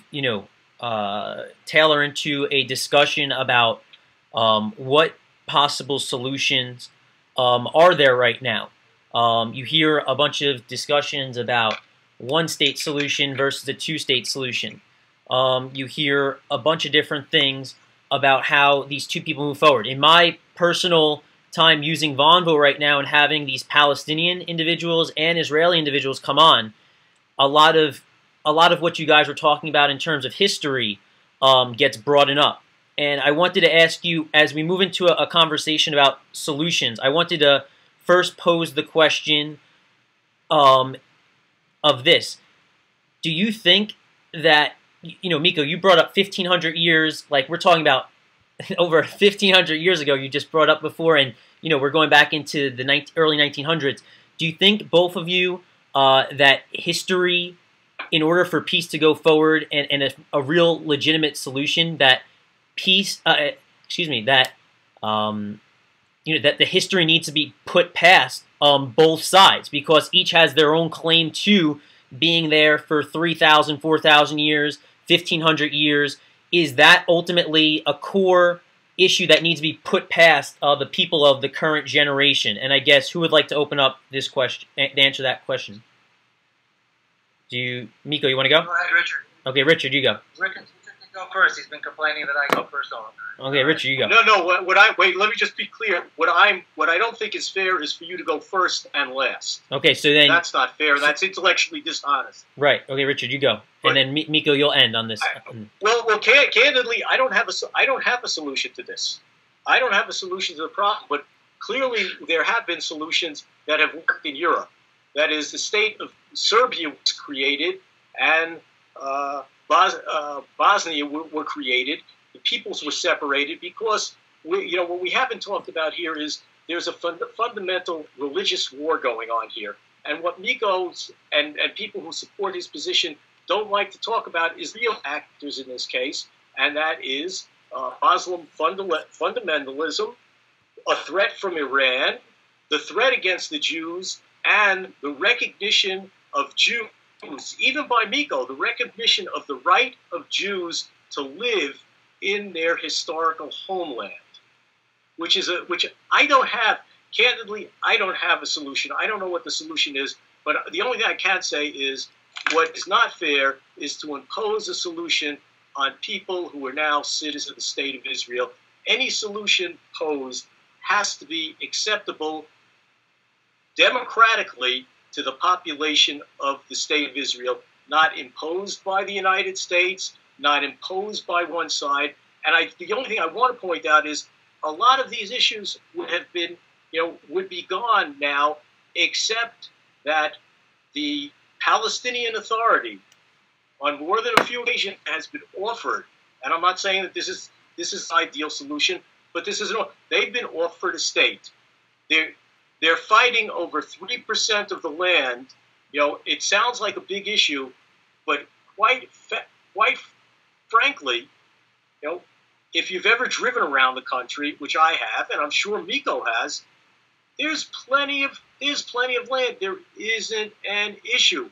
tailor into a discussion about what possible solutions are there right now. You hear a bunch of discussions about one-state solution versus a two-state solution. You hear a bunch of different things about how these two people move forward. In my personal time using Vonvo right now and having these Palestinian individuals and Israeli individuals come on, a lot of what you guys were talking about in terms of history gets brought up. And I wanted to ask you, as we move into a conversation about solutions, I wanted to first pose the question of this. Do you think that, Miko, you brought up 1,500 years, like we're talking about over 1,500 years ago, you just brought up before, and, we're going back into the early 1900s. Do you think, both of you, that history, in order for peace to go forward and a real legitimate solution, that peace, that the history needs to be put past both sides, because each has their own claim to being there for 3,000, 4,000 years, 1,500 years? Is that ultimately a core issue that needs to be put past the people of the current generation? And I guess who would like to open up this question, to answer that question? Miko, you want to go? Go ahead, Richard. Okay, Richard, you go. Richard can go first. He's been complaining that I go first all the time. Okay, Richard, you go. No. Wait. Let me just be clear. What I don't think is fair is for you to go first and last. Okay, so then that's not fair. That's intellectually dishonest. Right. Okay, Richard, you go, and then Miko, you'll end on this. Candidly, I don't have a solution to this. I don't have a solution to the problem. But clearly, there have been solutions that have worked in Europe. That is, the state of Serbia was created, and Bosnia were created. The peoples were separated because what we haven't talked about here is there's a fundamental religious war going on here. And what Miko's and people who support his position don't like to talk about is real actors in this case, and that is Muslim fundamentalism, a threat from Iran, the threat against the Jews, and the recognition of Jews, even by Miko, the recognition of the right of Jews to live in their historical homeland, which I don't have. Candidly, I don't have a solution. I don't know what the solution is, but the only thing I can say is what is not fair is to impose a solution on people who are now citizens of the state of Israel. Any solution posed has to be acceptable democratically to the population of the state of Israel, not imposed by the United States, not imposed by one side. And the only thing I want to point out is a lot of these issues would be gone now, except that the Palestinian Authority, on more than a few occasions, has been offered. And I'm not saying that this is the ideal solution, but they've been offered a state. They're fighting over 3% of the land. It sounds like a big issue, but quite frankly, if you've ever driven around the country, which I have, and I'm sure Miko has, there's plenty of land. There isn't an issue.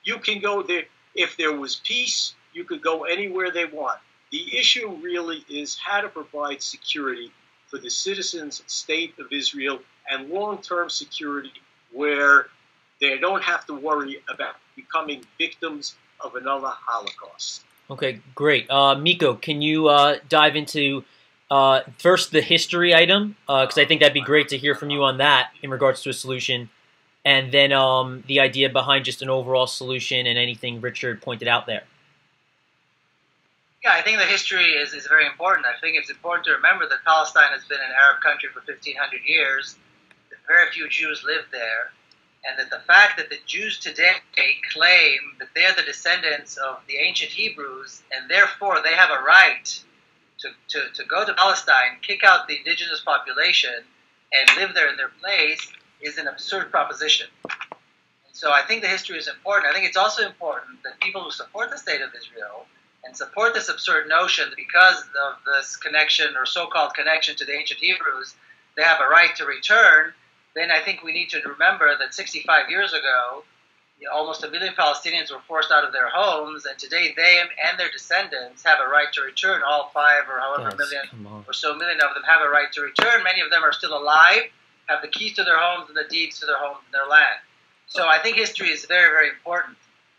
You can go there. If there was peace, you could go anywhere they want. The issue really is how to provide security for the citizens of the state of Israel and long-term security where they don't have to worry about becoming victims of another Holocaust. Okay, great. Miko, can you dive into first the history item? Because I think that'd be great to hear from you on that in regards to a solution. And then the idea behind just an overall solution and anything Richard pointed out there. Yeah, I think the history is very important. I think it's important to remember that Palestine has been an Arab country for 1,500 years. Very few Jews live there. And that the fact that the Jews today claim that they're the descendants of the ancient Hebrews, and therefore they have a right to go to Palestine, kick out the indigenous population, and live there in their place, is an absurd proposition. And so I think the history is important. I think it's also important that people who support the state of Israel and support this absurd notion that because of this connection or so-called connection to the ancient Hebrews, they have a right to return, then I think we need to remember that 65 years ago, almost 1 million Palestinians were forced out of their homes, and today they and their descendants have a right to return. All 5 or however million or so million of them have a right to return. Many of them are still alive, have the keys to their homes and the deeds to their homes and their land. So I think history is very, very important.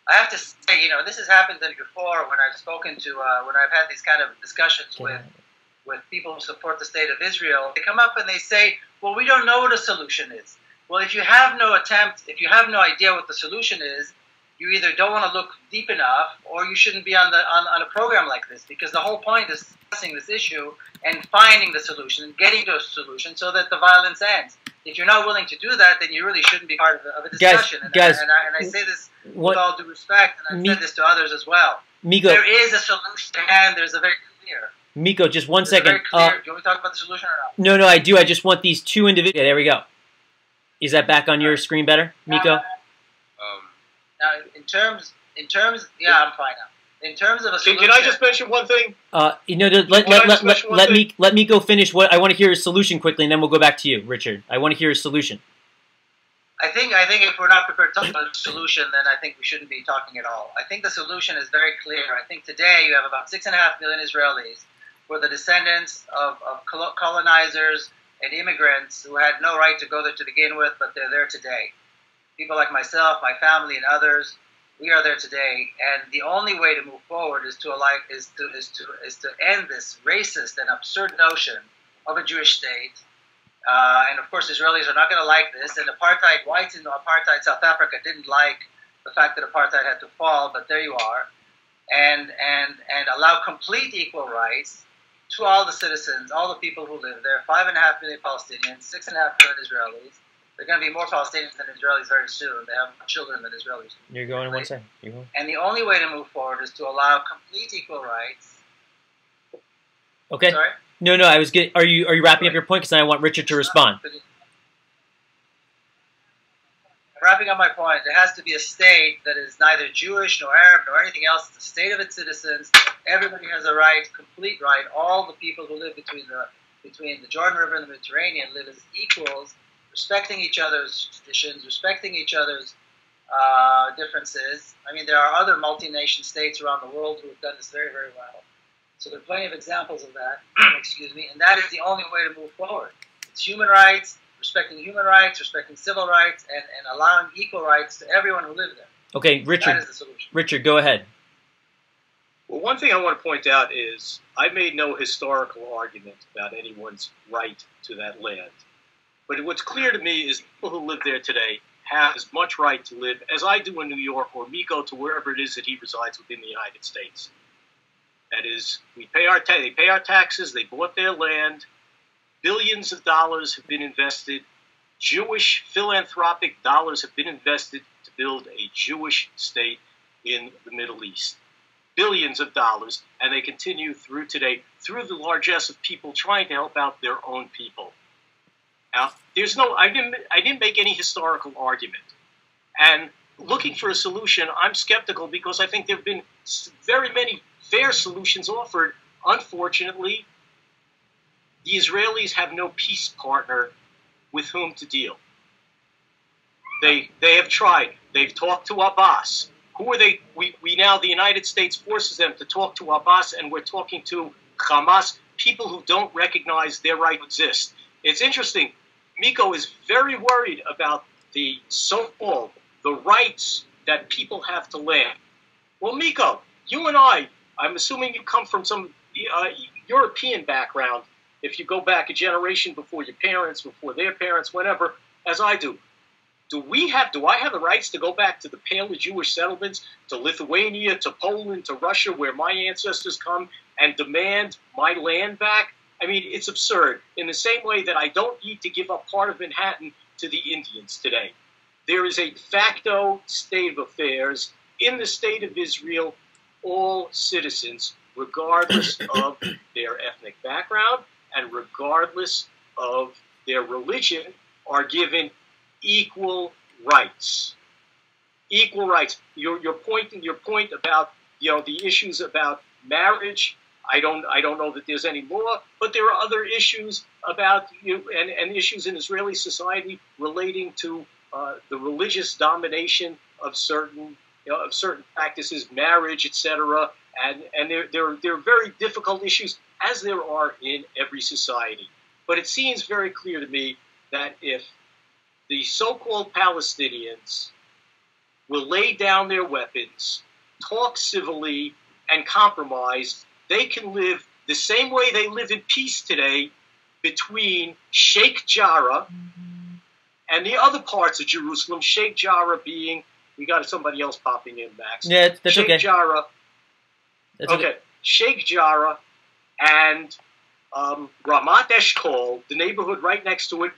I have to say, this has happened before when I've spoken to, when I've had these kind of discussions with people who support the state of Israel. They come up and they say, well, we don't know what a solution is. Well, if you have no attempt, if you have no idea what the solution is, you either don't want to look deep enough or you shouldn't be on a program like this, because the whole point is discussing this issue and finding the solution and getting to a solution so that the violence ends. If you're not willing to do that, then you really shouldn't be part of a discussion. And I say this with all due respect, and I've said this to others as well. Miko, there is a solution, and there's a very clear. Miko, just one second. Very clear. Do you want to talk about the solution or not? No, I do. I just want these two individuals. Yeah, there we go. Is that back on your screen better, Miko? Now, in terms, yeah, I'm fine now. In terms of a solution, can I just mention one thing? Let Miko finish. What I want to hear his solution quickly, and then we'll go back to you, Richard. I want to hear his solution. I think if we're not prepared to talk about a solution, then I think we shouldn't be talking at all. I think the solution is very clear. I think today you have about 6.5 million Israelis who are the descendants of colonizers and immigrants who had no right to go there to begin with, but they're there today. People like myself, my family, and others, we are there today. And the only way to move forward is to end this racist and absurd notion of a Jewish state. And of course, Israelis are not going to like this. And apartheid, whites in apartheid South Africa didn't like the fact that apartheid had to fall, but there you are. And allow complete equal rights to all the citizens, all the people who live there. 5.5 million Palestinians, 6.5 million Israelis. There are going to be more Palestinians than Israelis very soon. They have more children than Israelis. You're going in one second. And the only way to move forward is to allow complete equal rights. Okay. Sorry? No. I was getting. Are you wrapping up your point? Because I want Richard to respond. Wrapping up my point, there has to be a state that is neither Jewish nor Arab nor anything else. It's a state of its citizens. Everybody has a right, complete right. All the people who live between the Jordan River and the Mediterranean live as equals, respecting each other's traditions, respecting each other's differences. I mean, there are other multi-nation states around the world who have done this very, very well. So there are plenty of examples of that, and that is the only way to move forward. It's human rights, respecting human rights, respecting civil rights, and allowing equal rights to everyone who lives there. Okay, Richard. That is the solution. Richard, go ahead. Well, one thing I want to point out is I made no historical argument about anyone's right to that land. But what's clear to me is people who live there today have as much right to live as I do in New York or Miko to wherever it is that he resides within the United States. That is, they pay our taxes, they bought their land, billions of dollars have been invested, Jewish philanthropic dollars have been invested to build a Jewish state in the Middle East. Billions of dollars, and they continue through today, through the largesse of people trying to help out their own people. Now, I didn't make any historical argument. And looking for a solution, I'm skeptical because I think there have been very many fair solutions offered. Unfortunately, the Israelis have no peace partner with whom to deal. They have tried. They've talked to Abbas. Who are they? We now, the United States forces them to talk to Abbas, and we're talking to Hamas, people who don't recognize their right to exist. It's interesting. Miko is very worried about the so-called the rights that people have to land. Well, Miko, you and I'm assuming you come from some European background. If you go back a generation before your parents, before their parents, whenever, as I do, do I have the rights to go back to the Pale Jewish settlements, to Lithuania, to Poland, to Russia, where my ancestors come, and demand my land back? I mean, it's absurd. In the same way that I don't need to give up part of Manhattan to the Indians today. There is a de facto state of affairs in the state of Israel. All citizens, regardless of their ethnic background and regardless of their religion, are given equal rights. Equal rights. Your point about the issues about marriage. I don't know that there's any law, but there are other issues about and issues in Israeli society relating to the religious domination of certain practices, marriage, etc. And there are very difficult issues, as there are in every society. But it seems very clear to me that if the so-called Palestinians will lay down their weapons, talk civilly, and compromise, they can live the same way they live in peace today between Sheikh Jarrah and the other parts of Jerusalem, Sheikh Jarrah being, we got somebody else popping in, Max. Yeah, that's Sheikh okay. Jarrah. That's okay. Sheikh Jarrah and Ramat Eshkol, the neighborhood right next to it,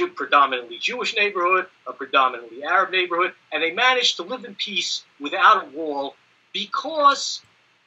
a predominantly Jewish neighborhood, a predominantly Arab neighborhood, and they managed to live in peace without a wall because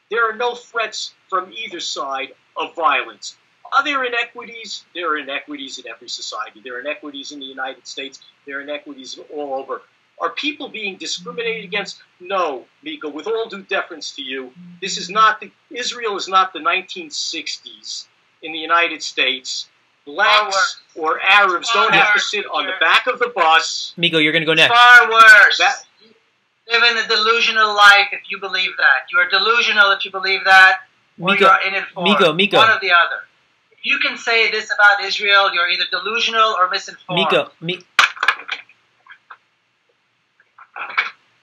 there are no threats from either side of violence. Are there inequities? There are inequities in every society. There are inequities in the United States. There are inequities all over. Are people being discriminated against? No, Miko, with all due deference to you, Israel is not the 1960s in the United States. Blacks or Arabs don't have to sit on the back of the bus. Miko, you're going to go next. Far worse. You live in a delusional life if you believe that. You are delusional if you believe that, or Miko, you are uninformed. Miko. One or the other. If you can say this about Israel, you're either delusional or misinformed.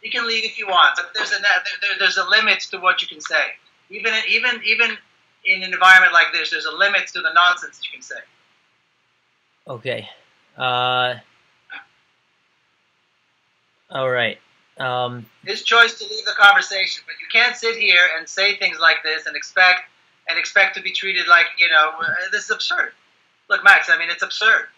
You can leave if you want, but there's a limit to what you can say. Even in an environment like this, there's a limit to the nonsense you can say. Okay. All right. His choice to leave the conversation, but you can't sit here and say things like this and expect to be treated like, this is absurd. Look, Max, I mean, it's absurd.